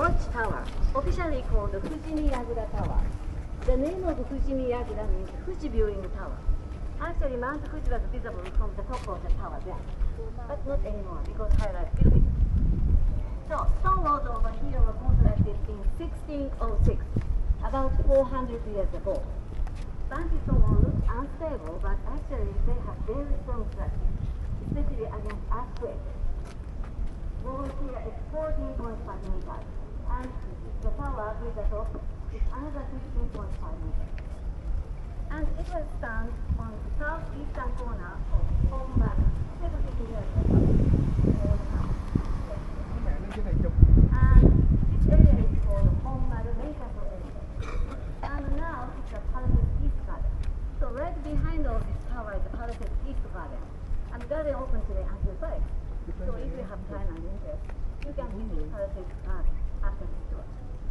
watchtower, officially called Fujimiyagura Tower. The name of Fujimiyagura means Fuji Viewing Tower. Actually, Mount Fuji was visible from the top of the tower then, but not anymore because highlight building. So, stone walls over here were constructed in 1606, about 400 years ago. Banky stone walls look unstable, but actually they have very strong structure, especially against earthquake. Wall here is 14.5 meters, and the tower with the top is another 15.5 meters. And it was found on the southeastern corner of Honma, 70 years ago. And this area is called Honma Meikato area. And now it's a Palisades East Garden. So right behind all this tower is the Palisades East Garden. And the garden open today until 5. So if you have time and interest, you can visit Palisades Garden after this tour.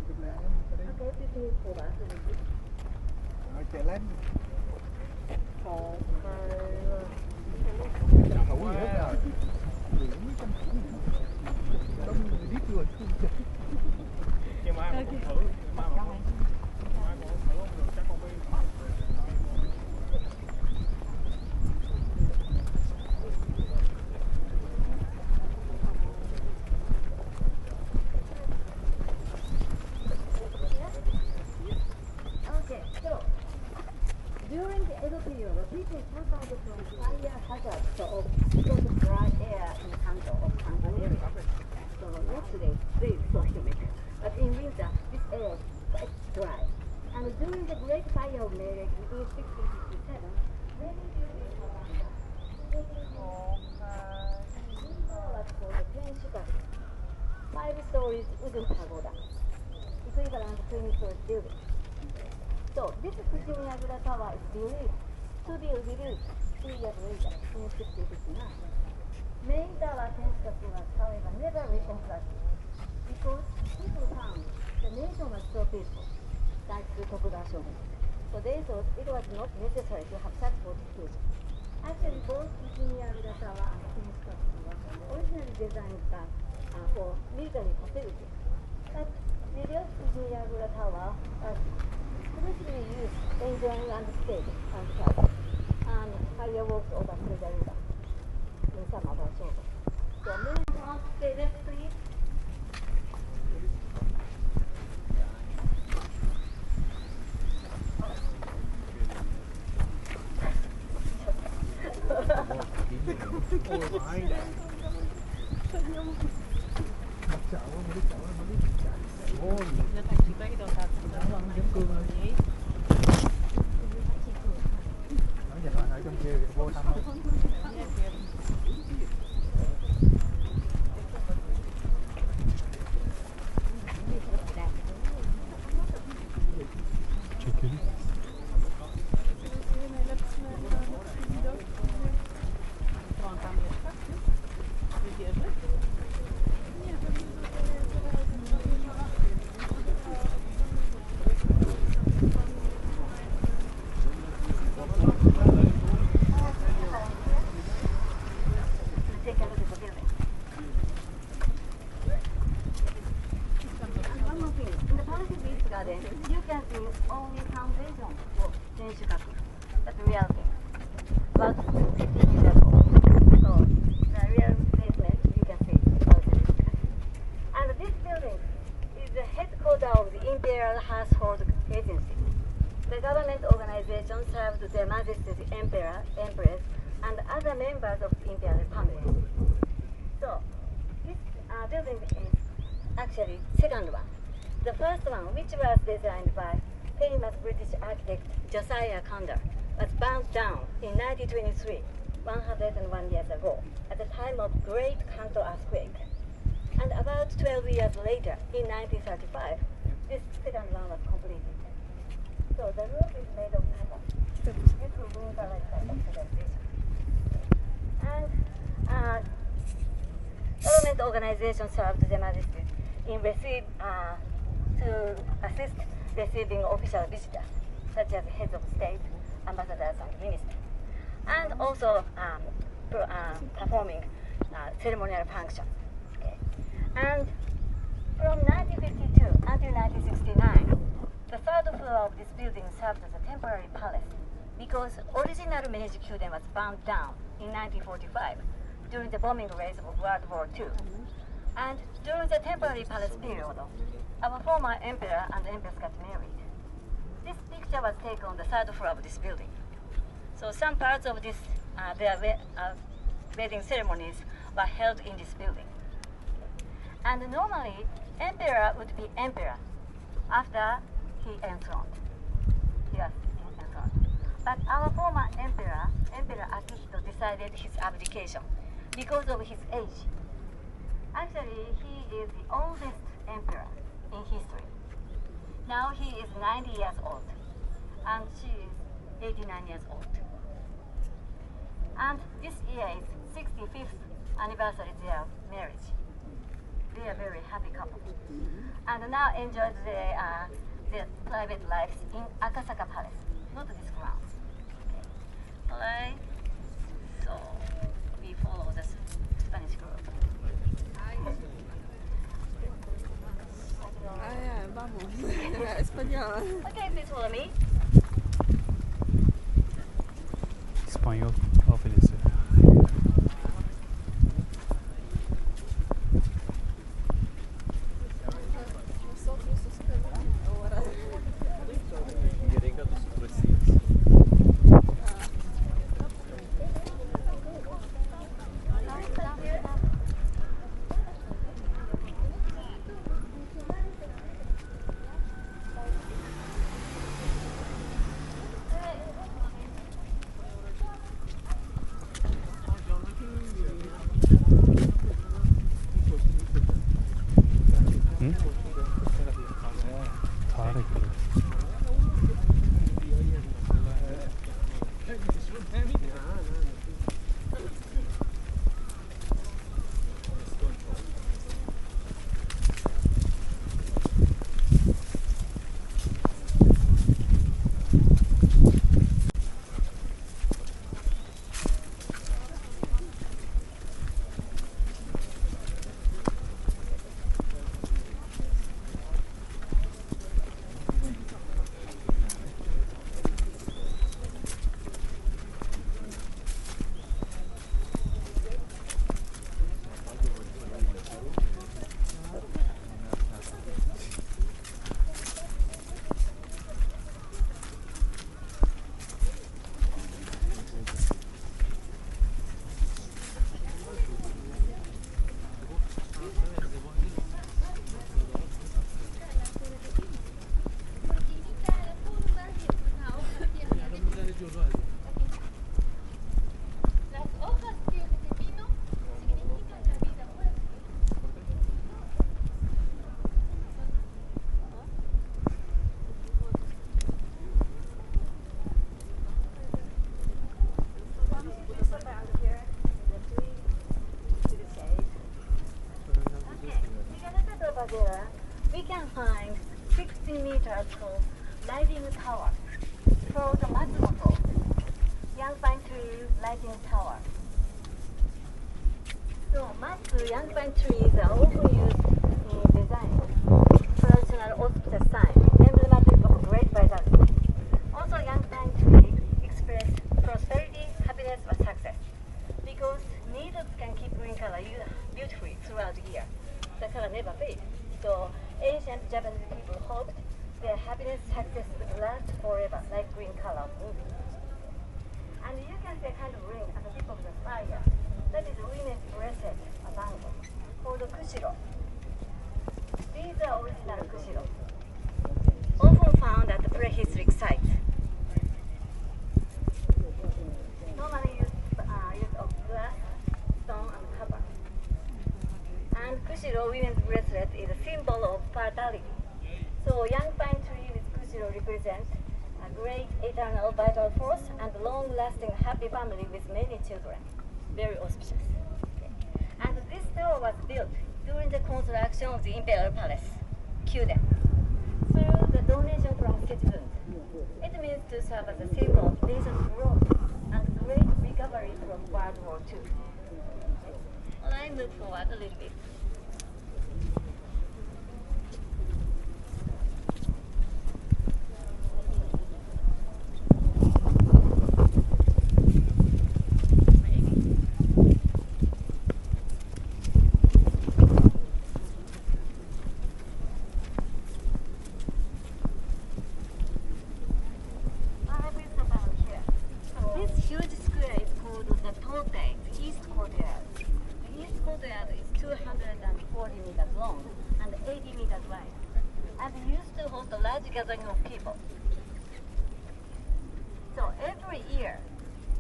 Okay, this is for us. Chạy lên. During the Edo period, people suffered from fire hazards of because of dry air in Kanto of Kanto area. So yesterday, today is so humid. But in winter, this area is quite dry. And during the Great Fire of Meirei in 1657, many buildings were burned down. What's called the Tenshikaku, 5 stories wooden pagoda, equivalent to 20-story building. So this Fujimiyagura Tower is believed to be rebuilt 2 years later in 1659. Main tower Tenshikaku was, however, never reconstructed because people found the nation was so peaceful, thanks to Tokugawa shogun. So they thought it was not necessary to have such fortifications. Actually, both Fujimiyagura Tower and Tenshikaku were originally designed for military facilities. But the real Fujimiyagura Tower was traditionally used enjoying landscape and travel, and fireworks over to the river in some other shows. So moving on, stay left please. You can see only foundation for Tenshikaku. That's the real thing. About 50 years old. So the real basement you can see about Tenshikaku. And this building is the headquarters of the Imperial Household Agency. The government organization served Their Majesty the Emperor, Empress, and other members of the Imperial family. So this building is actually second one. The first one, which was designed by famous British architect Josiah Conder, was burned down in 1923, 101 years ago, at the time of Great Kanto earthquake. And about 12 years later, in 1935, this second one was completed. So the roof is made of timber. This will bring the lifetime of civilization. And government organizations served Their Majesty in to assist receiving official visitors, such as heads of state, ambassadors, and ministers, and also performing ceremonial functions. Okay. And from 1950 1952 until 1969, the third floor of this building served as a temporary palace because original Meiji Kyuden was burned down in 1945 during the bombing raids of World War II. And during the temporary palace period, our former emperor and empress got married. This picture was taken on the third floor of this building. So some parts of this, their wedding ceremonies were held in this building. And normally, emperor would be emperor after he enthroned. He was enthroned. But our former emperor, Emperor Akihito, decided his abdication because of his age. Actually, he is the oldest emperor in history. Now he is 90 years old, and she is 89 years old. And this year is 65th anniversary of their marriage. They are very happy couple. And now enjoy their private lives in Akasaka Palace, not this grounds. Okay. Alright, so we follow the Spanish group. Vamos. Español. Okay, please follow me. Espanhol, obedecer. We can find 60 meters tall lighting tower for the Matsumoto young pine tree lighting tower. So Matsu young pine trees are often used in design, traditional auspicious sign, emblematic of great vitality. Also young pine tree express prosperity, happiness, or success because needles can keep green color beautifully throughout the year. The color never fades. So ancient Japanese people hoped their happiness, success would last forever, like green color of movie. And you can see a kind of ring at the tip of the spire. That is women's bracelet, a bangle, called kushiro. These are original kushiro, often found at the prehistoric sites. Normally used of glass, stone, and copper. And kushiro, women's bracelet, is a symbol of fertility. So young pine tree with kushiro represents a great eternal vital force and long-lasting happy family with many children. Very auspicious. Okay. And this tower was built during the construction of the imperial palace, Kyuden, through the donation from citizens. It means to serve as a symbol of nation's growth and great recovery from World War II. Well, I move forward a little bit.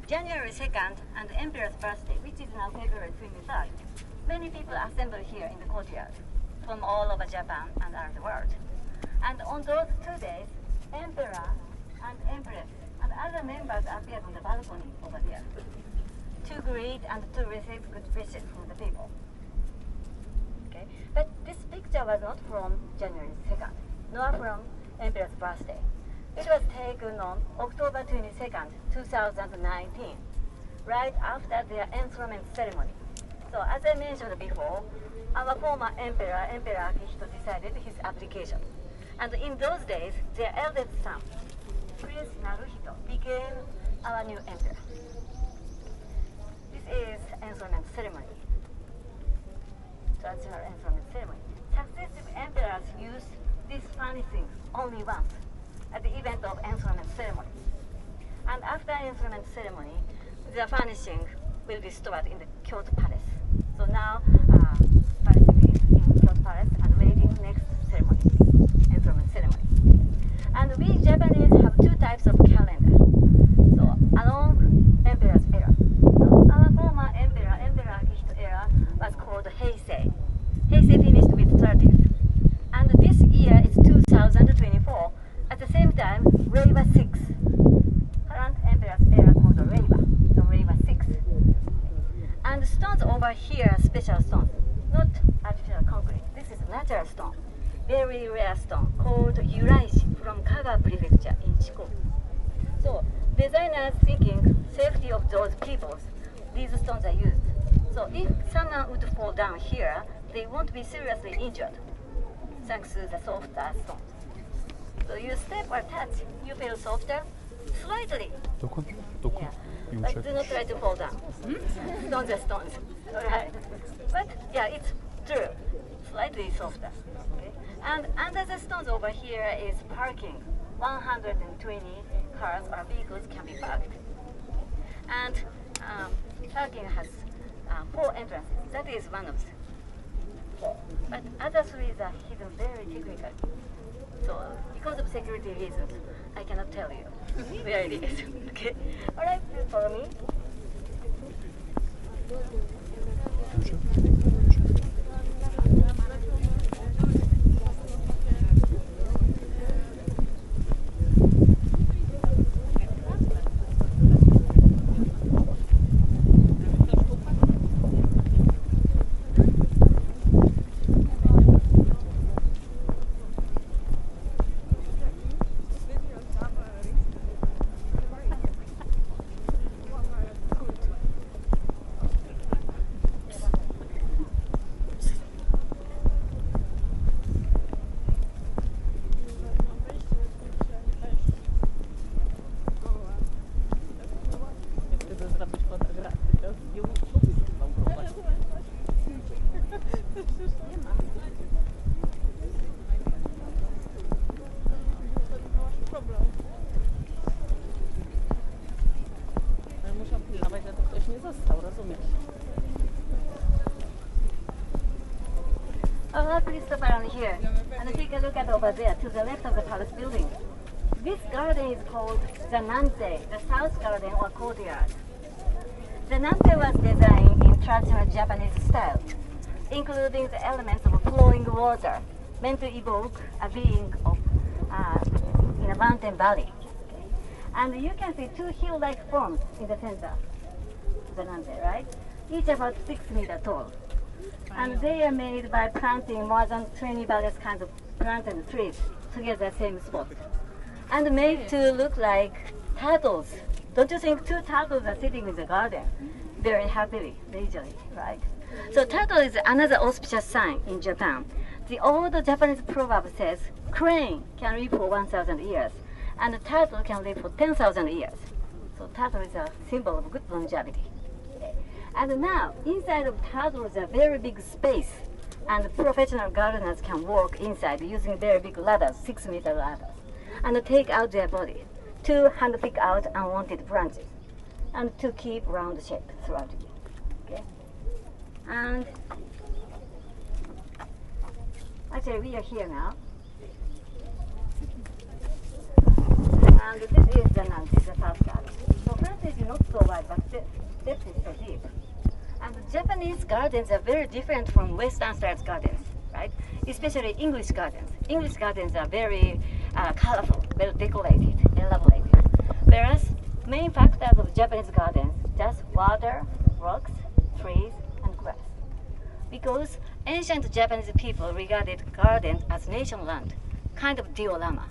January 2nd and the Emperor's birthday, which is now February 23rd, many people assemble here in the courtyard from all over Japan and around the world. And on those 2 days, Emperor and Empress and other members appeared on the balcony over there to greet and to receive good wishes from the people. Okay? But this picture was not from January 2nd, nor from Emperor's birthday. It was taken on October 22nd, 2019, right after their enthronement ceremony. So as I mentioned before, our former emperor, Emperor Akihito, decided his abdication. And in those days, their eldest son, Prince Naruhito, became our new emperor. This is enthronement ceremony, traditional enthronement ceremony. Successive emperors use these furnishings only once at the event of enthronement ceremony. And after enthronement ceremony, the furnishing will be stored in the Kyoto Palace. So now, furnishing is in Kyoto Palace and waiting next ceremony, enthronement ceremony. And we Japanese have two types of calendar. So along Emperor's era. So our former emperor, Emperor Akihito era, was called Heisei. Heisei finished with 30th. And this year is 2024. At the same time, Reiwa 6. Current emperor's era called Reiwa. So Reiwa 6. And stones over here are special stones, not artificial concrete. This is natural stone. Very rare stone called Yuraishi from Kaga Prefecture in Shikoku. So designers thinking safety of those peoples, these stones are used. So if someone would fall down here, they won't be seriously injured, thanks to the soft stones. So you step or touch, you feel softer, slightly. Yeah. But do not try to fall down. Stones are stones. Alright. But yeah, it's true. Slightly softer. Okay? And under the stones over here is parking. 120 cars or vehicles can be parked. And parking has 4 entrances. That is one of them. But other 3 are hidden very technically. So because of security reasons, I cannot tell you where it is. Okay. Alright, please follow me. Please stop around here and take a look at over there to the left of the palace building. This garden is called the Nante, the south garden or courtyard. The Nante was designed in traditional Japanese style, including the elements of flowing water, meant to evoke a being of, in a mountain valley. Okay? And you can see 2 hill-like forms in the center of the Nante, right? Each about 6 meters tall. And they are made by planting more than 20 various kinds of plants and trees together at the same spot. And made to look like turtles. Don't you think 2 turtles are sitting in the garden very happily, leisurely, right? So turtle is another auspicious sign in Japan. The old Japanese proverb says, crane can live for 1,000 years, and a turtle can live for 10,000 years. So turtle is a symbol of good longevity. And now, inside of turtle is a very big space, and professional gardeners can walk inside using very big ladders, 6-meter ladders, and take out their body to hand-pick out unwanted branches, and to keep round shape throughout the year. Okay? And actually, we are here now. And this is the Nante, the south garden. So front is not so wide, but the depth is so deep. And Japanese gardens are very different from Western style gardens, right? Especially English gardens. English gardens are very colorful, well decorated, elaborated. Whereas main factors of Japanese gardens just water, rocks, trees, and grass. Because ancient Japanese people regarded gardens as nation land, kind of diorama.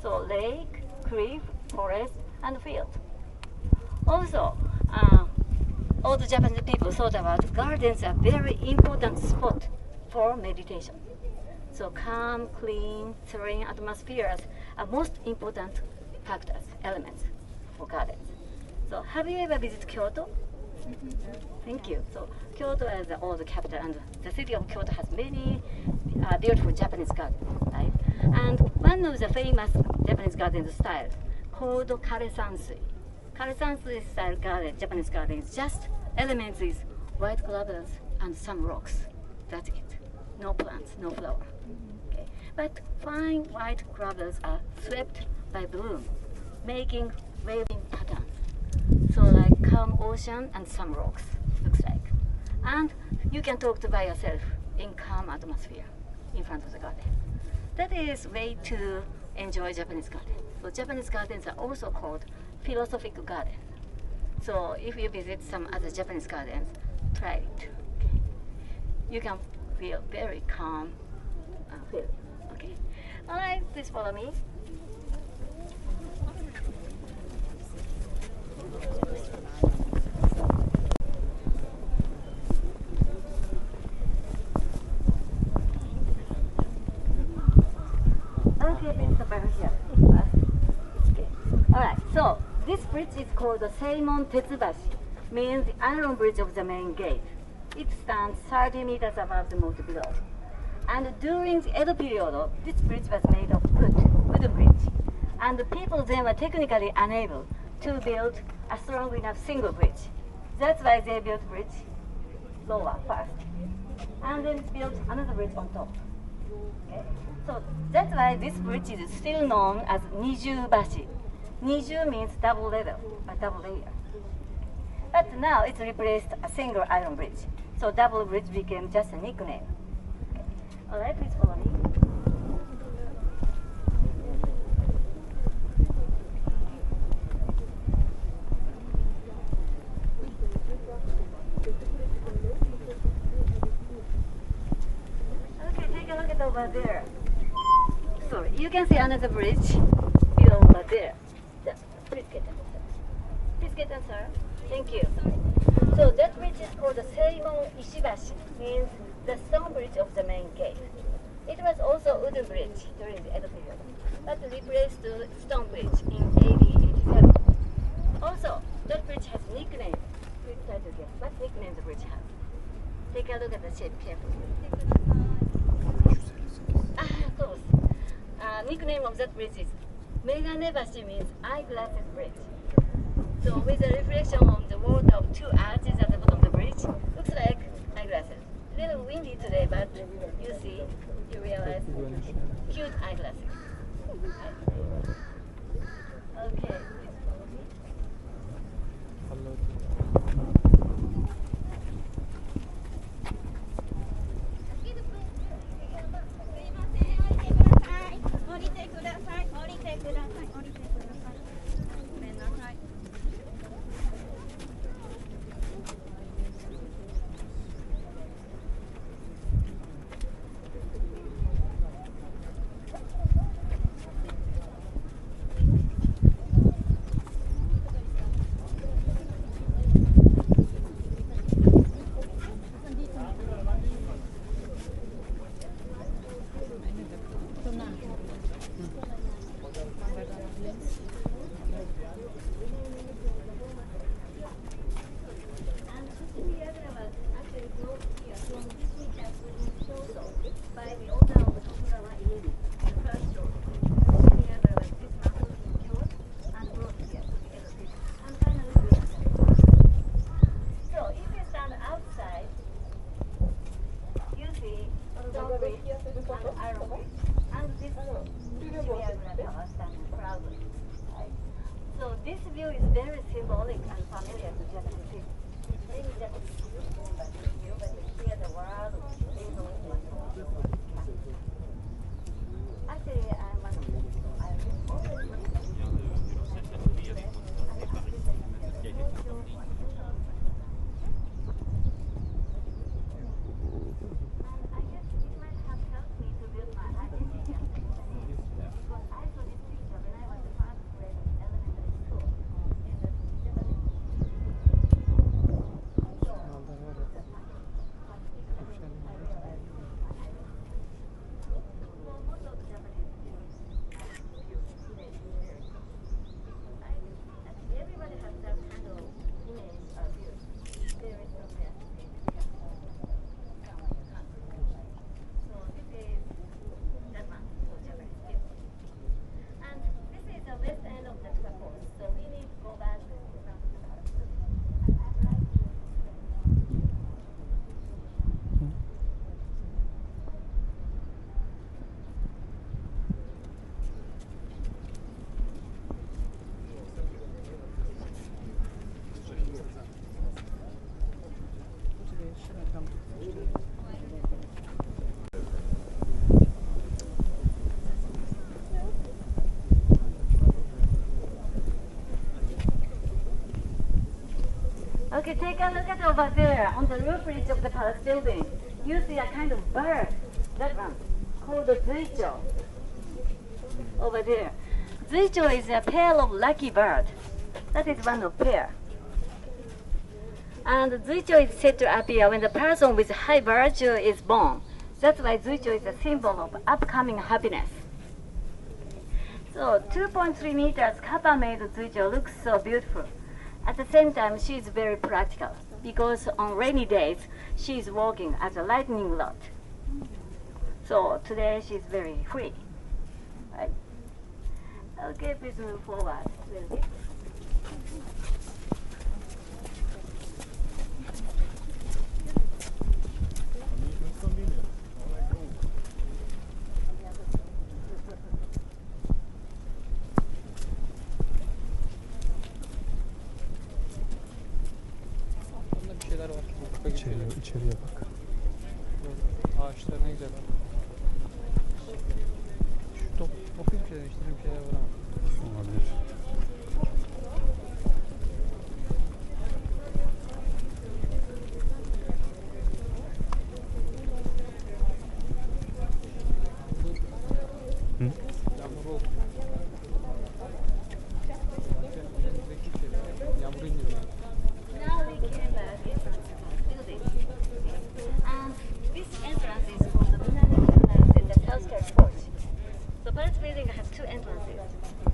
So lake, cliff, forest, and field. Also, all the Japanese people thought about gardens are very important spot for meditation. So calm, clean, serene atmospheres are most important factors, elements for gardens. So have you ever visited Kyoto? Thank you. So Kyoto is the old capital, and the city of Kyoto has many beautiful Japanese gardens, right? And one of the famous Japanese garden styles called Kare-sansui. Kare-sansui style garden, Japanese garden is just elements is white gravels and some rocks. That's it. No plants, no flower. Okay. But fine white gravels are swept by bloom, making waving patterns. So like calm ocean and some rocks, looks like. And you can talk to by yourself in calm atmosphere in front of the garden. That is way to enjoy Japanese garden. So Japanese gardens are also called philosophical garden. So if you visit some other Japanese gardens, try it. Okay. You can feel very calm feeling. Okay. All right, please follow me. Okay, please stop over here. Okay. All right. So this bridge is called the Seimon Tetsubashi, means the iron bridge of the main gate. It stands 30 meters above the moat below. And during the Edo period, this bridge was made of wooden bridge. And the people then were technically unable to build a strong enough single bridge. That's why they built bridge lower first. And then built another bridge on top. Okay? So that's why this bridge is still known as Niju-bashi. Niju means double level, a double layer. But now it's replaced a single iron bridge. So double bridge became just a nickname. Okay. All right, please follow me. Okay, take a look at over there. Sorry, you can see another bridge below over there. Please get that. Please get that, sir. Thank you. So that bridge is called the Seimon Ishibashi, means the stone bridge of the main gate. It was also a wooden bridge during the Edo period, but replaced the stone bridge in AD 87. Also, that bridge has nickname. Please try to guess what nickname the bridge has. Take a look at the shape carefully. Close. Nickname of that bridge is Meganebashi, means eyeglasses bridge. So with the reflection on the water of two arches at the bottom of the bridge, looks like eyeglasses. A little windy today, but you see, you realize, cute eyeglasses. Okay. Okay, take a look at over there on the roof ridge of the palace building. You see a kind of bird, that one, called the zuicho. Over there. Zuicho is a pair of lucky bird. That is one of pair. And zuicho is said to appear when the person with high virtue is born. That's why zuicho is a symbol of upcoming happiness. So 2.3 meters copper-made zuicho looks so beautiful. At the same time, she is very practical because on rainy days, she is working as a lightning rod. So today she is very free. Right? Okay, please move forward a little bit. Bunda bir şeyler var. İçeriye bak. Ağaçlar ne güzel bak. Şu top ülkeden işte bir şeyler var ama. Olabilir. Hı? Yağmur oldu. Önümüzdeki şeyler, yağmur indiriyor. Now we came back into the building. And this entrance is for the South Church Porch. The palace building has two entrances.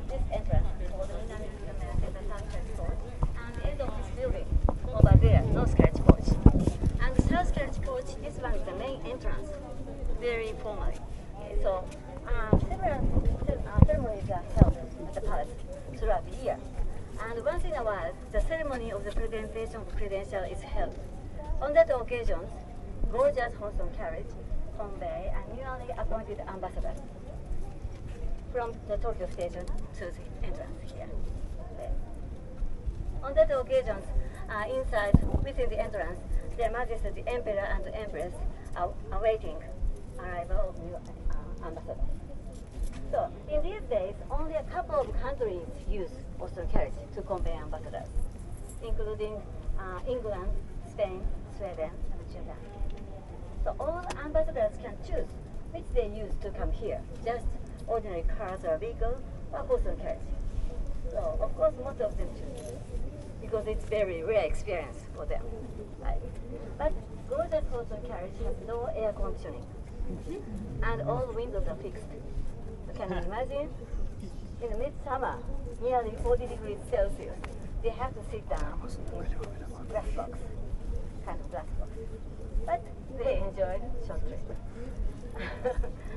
This entrance is for the South Church Porch. And the end of this building, over there, North Church Porch. And the South Church Porch, this one is the main entrance, very formally. Okay, so several ceremonies are held at the palace throughout the year. And once in a while, the ceremony of the presentation of credential is held. On that occasion, gorgeous horse and carriage convey a newly appointed ambassador from the Tokyo station to the entrance here. Okay. On that occasion, inside, within the entrance, Their Majesty the Emperor and the Empress are awaiting arrival of new ambassadors. So, in these days, only a couple of countries use Austrian carriage to convey ambassadors, including England, Spain, Sweden, and Japan. So all ambassadors can choose which they use to come here, just ordinary cars or vehicles or Austrian carriage. So, of course, most of them choose because it's very rare experience for them. Right? But gorgeous Austrian carriage has no air conditioning, and all windows are fixed. Can you imagine? In the midsummer, nearly 40 degrees Celsius, they have to sit down in glass box, kind of glass box. But they enjoyed short trip.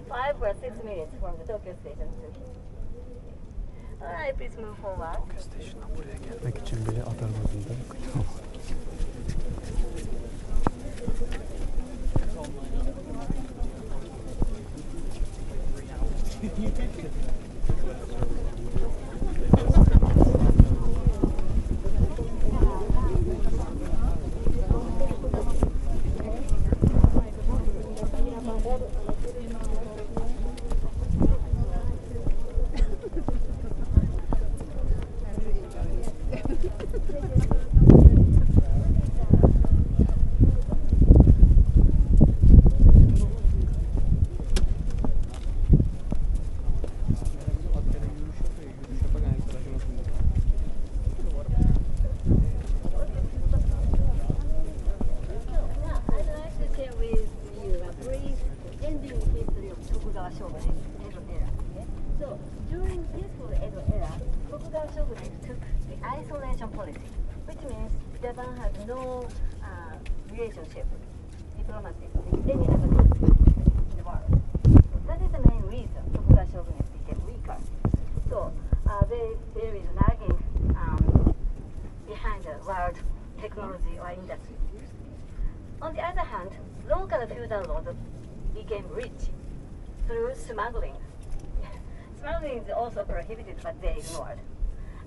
5 or 6 minutes from the Tokyo station to here. Alright, please move forward. Station'a buraya gelmek için bile at arabasında yok. Japan has no relationship, diplomacy with any other country in the world. That is the main reason Tokugawa shogunate became weaker. So there is lagging behind the world technology or industry. On the other hand, local feudal lords became rich through smuggling. Smuggling is also prohibited, but they ignored.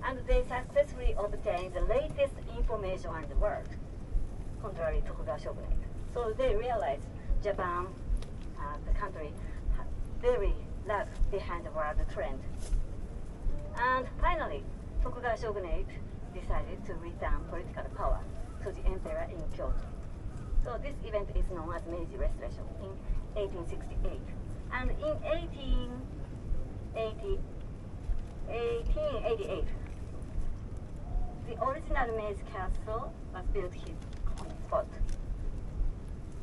And they successfully obtained the latest information on the world, contrary to Tokugawa shogunate. So they realized Japan, the country, very lag behind the world trend. And finally, Tokugawa shogunate decided to return political power to the emperor in Kyoto. So this event is known as Meiji Restoration in 1868. And in 1888, the original Meiji castle was built here on the spot.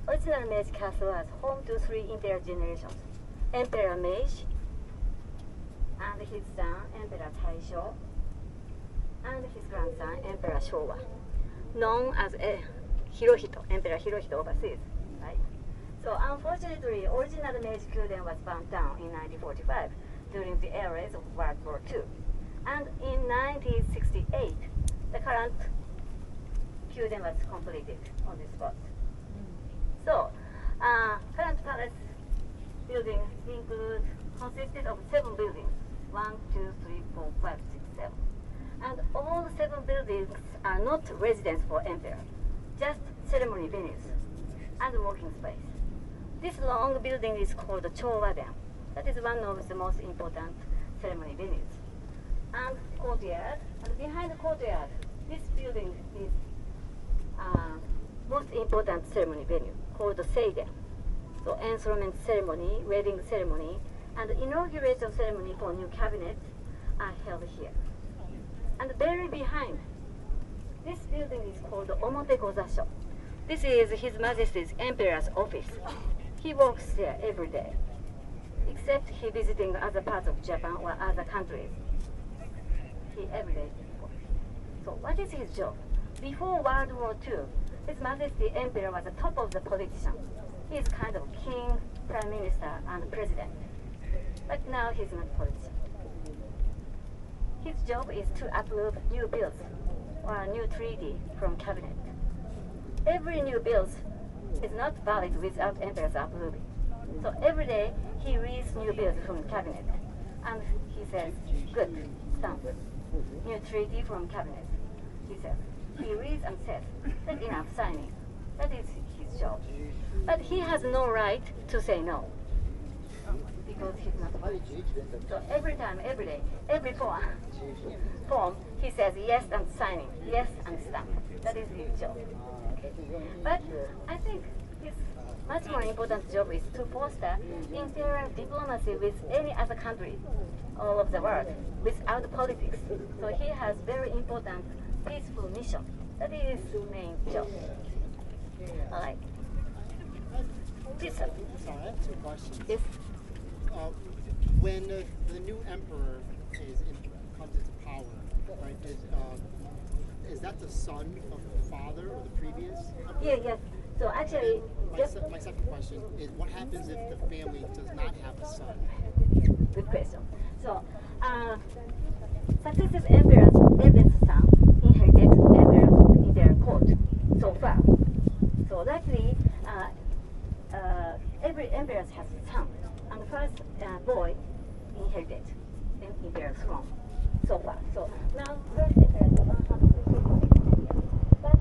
Original Meiji castle was home to three entire generations: Emperor Meiji, and his son, Emperor Taisho, and his grandson, Emperor Showa, known as Hirohito, Emperor Hirohito overseas, right? So unfortunately, original Meiji Kyuden was burned down in 1945 during the eras of World War II. And in 1968, the current Kyuden was completed on this spot. So, current palace buildings consisted of 7 buildings, 1, 2, 3, 4, 5, 6, 7. And all 7 buildings are not residence for emperor, just ceremony venues and working space. This long building is called the Chowaden. That is one of the most important ceremony venues. And courtyard, and behind the courtyard, this building is most important ceremony venue called the Seiden. So enthronement ceremony, wedding ceremony, and inauguration ceremony for new cabinets are held here. And very behind, this building is called the Omote Gozasho. This is His Majesty's Emperor's office. He works there every day, except he visiting other parts of Japan or other countries. He every day works. So what is his job? Before World War II, His Majesty Emperor was the top of the politician. He is kind of king, prime minister, and president. But now he's not a politician. His job is to approve new bills or a new treaty from cabinet. Every new bill is not valid without emperor's approval. So every day he reads new bills from cabinet, and he says, "Good, stamp. New treaty from cabinet." He says. He reads and says, "That's enough signing." That is his job. But he has no right to say no, because he's not a politician. So every time, every day, every form, he says yes and signing, yes and stamp. That is his job. But I think his much more important job is to foster imperial diplomacy with any other country all over the world without politics. So he has very important peaceful mission. That is his main job. All right. Please, sir. Sorry, I have 2 questions. Yes. When the new emperor comes into power, right? Is that the son of the father or the previous emperor? Yeah, yes. So actually, My second question is, what happens if the family does not have a son? Good question. So, successive emperors' eldest son inherited emperors in their court so far. So luckily, every emperor has a son, and the first boy inherited the emperor's throne so far. So now, first emperor is 150 years. But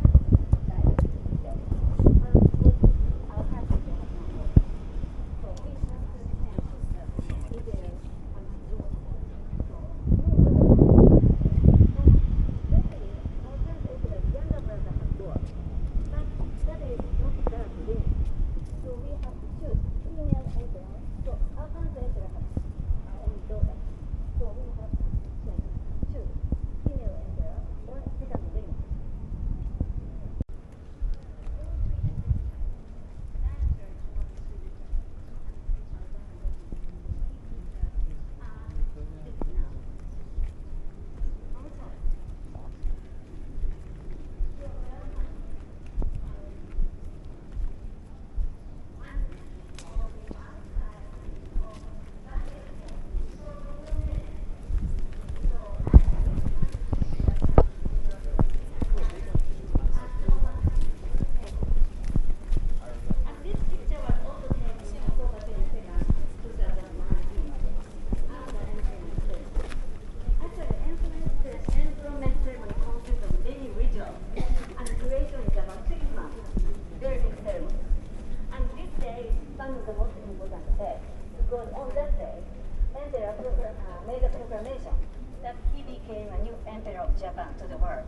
made a proclamation that he became a new emperor of Japan to the world.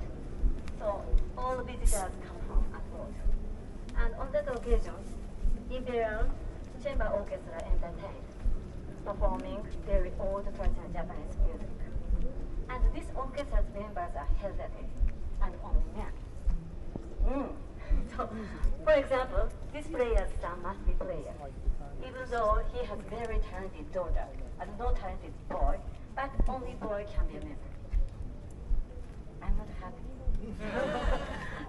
So all visitors come on that occasion, Imperial Chamber Orchestra entertained, performing very old traditional Japanese music. And this orchestra's members are elderly and only men. So, for example, this player's son must be player, even though he has very talented daughter and no talented boy, but only boy can be a member. I'm not happy.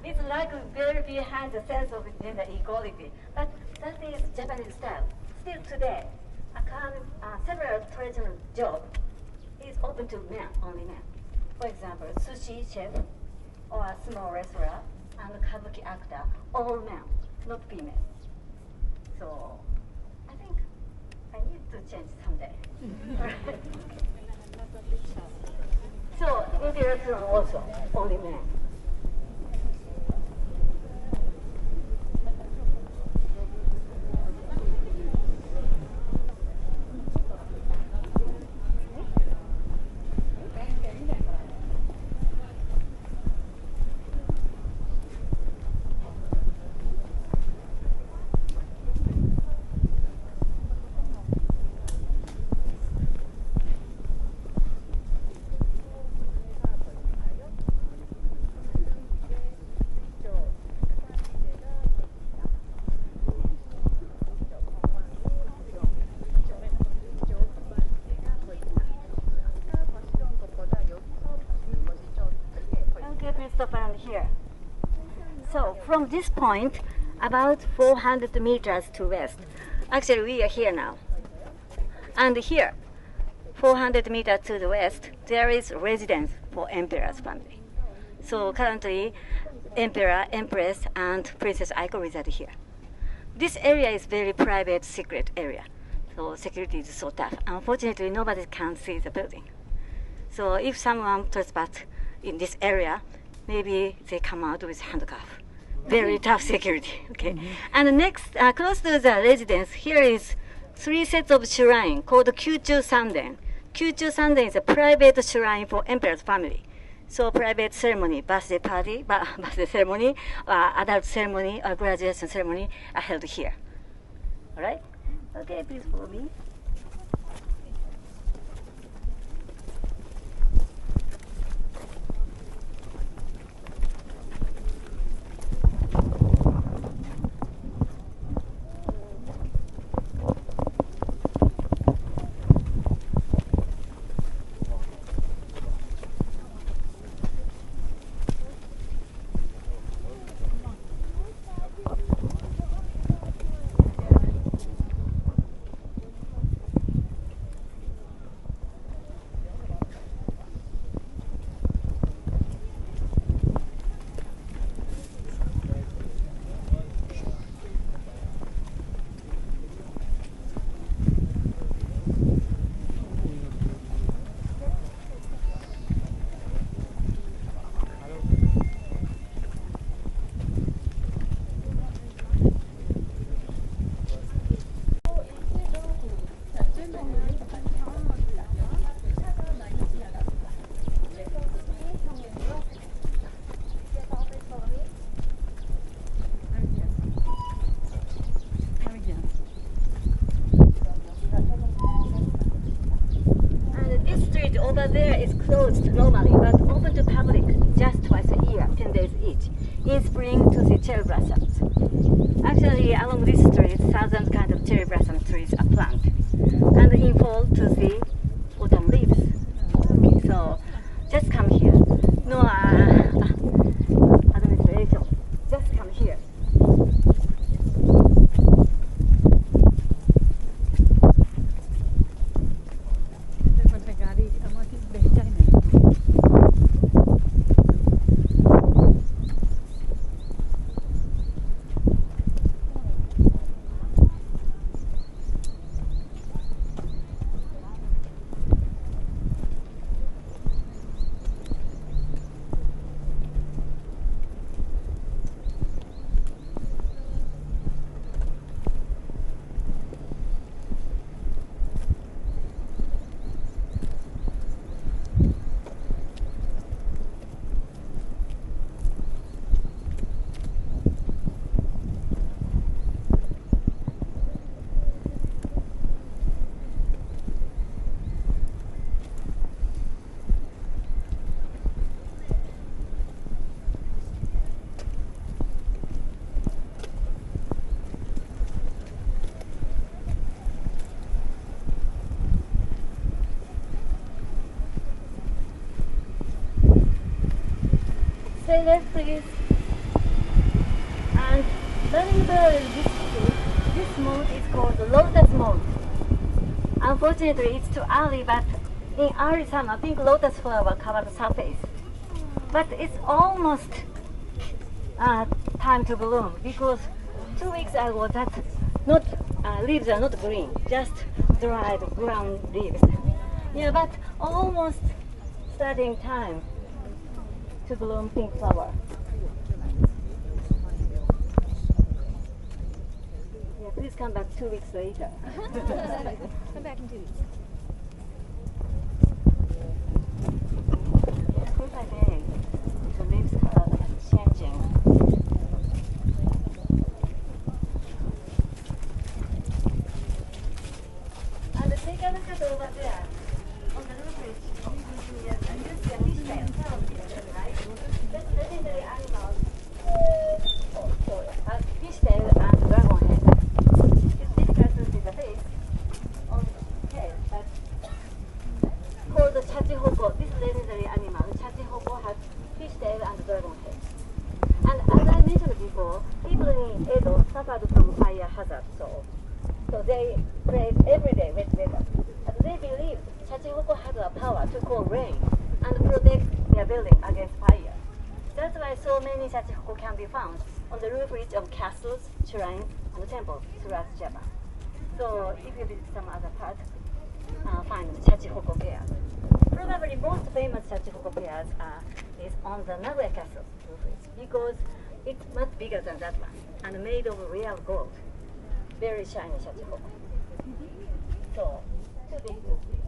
It's like very behind the sense of gender equality, but that is Japanese style. Still today, several traditional jobs is open to men, only men. For example, sushi chef or a small restaurant and kabuki actor, all men, not female. So I think I need to change someday. So in the restaurant also, only men. Here. So from this point, about 400 meters to west, actually we are here now. And here, 400 meters to the west, there is residence for Emperor's family. So currently, Emperor, Empress, and Princess Aiko reside here. This area is very private, secret area. So security is so tough. Unfortunately, nobody can see the building. So if someone trespasses in this area, maybe they come out with handcuff. Very tough security. Okay. And next, close to the residence, here is 3 sets of shrine called Kyuchu Sanden. Kyuchu Sanden is a private shrine for Emperor's family. So private ceremony, birthday party, birthday ceremony, adult ceremony, or graduation ceremony are held here. All right? Okay, please follow me. Over there is closed normally, but open to public just twice a year, 10 days each. In spring to see cherry blossoms. Actually, along this street, thousands kind of cherry blossom trees are planted. And in fall to see autumn leaves. Okay, so just come here. No administration. Just come here. stay left, please. And learning this mode is called the lotus mode. Unfortunately, it's too early, but in early summer, pink lotus flower cover the surface. But it's almost time to bloom because 2 weeks ago that leaves are not green, just dried brown leaves. Yeah, but almost starting time to bloom pink flower. Yeah, please come back 2 weeks later. Come back in 2 weeks. Yeah, day by day, the leaves are changing. And take a look at over there on the roof ridge. Yes, and you see a fishtail, right? That's legendary animals. Oh, sorry. Fishtail and dragon head. It's difficult to see the face on the head, but called the chachihoko. This legendary animal, chachihoko, has fishtail and dragon head. And as I mentioned before, people in Edo suffered from fire hazard, so they prayed every day wet weather. And they believed chachihoko had the power to call rain and protect their building against fire. That's why so many chachihoko can be found on the roof ridge of castles, shrines, and temples throughout Japan. So if you visit some other part, find the chachihoko pairs. Probably most famous chachihoko pairs is on the Nagoya Castle roof ridge because it's much bigger than that one and made of real gold. Very shiny chachihoko. So, too big to see.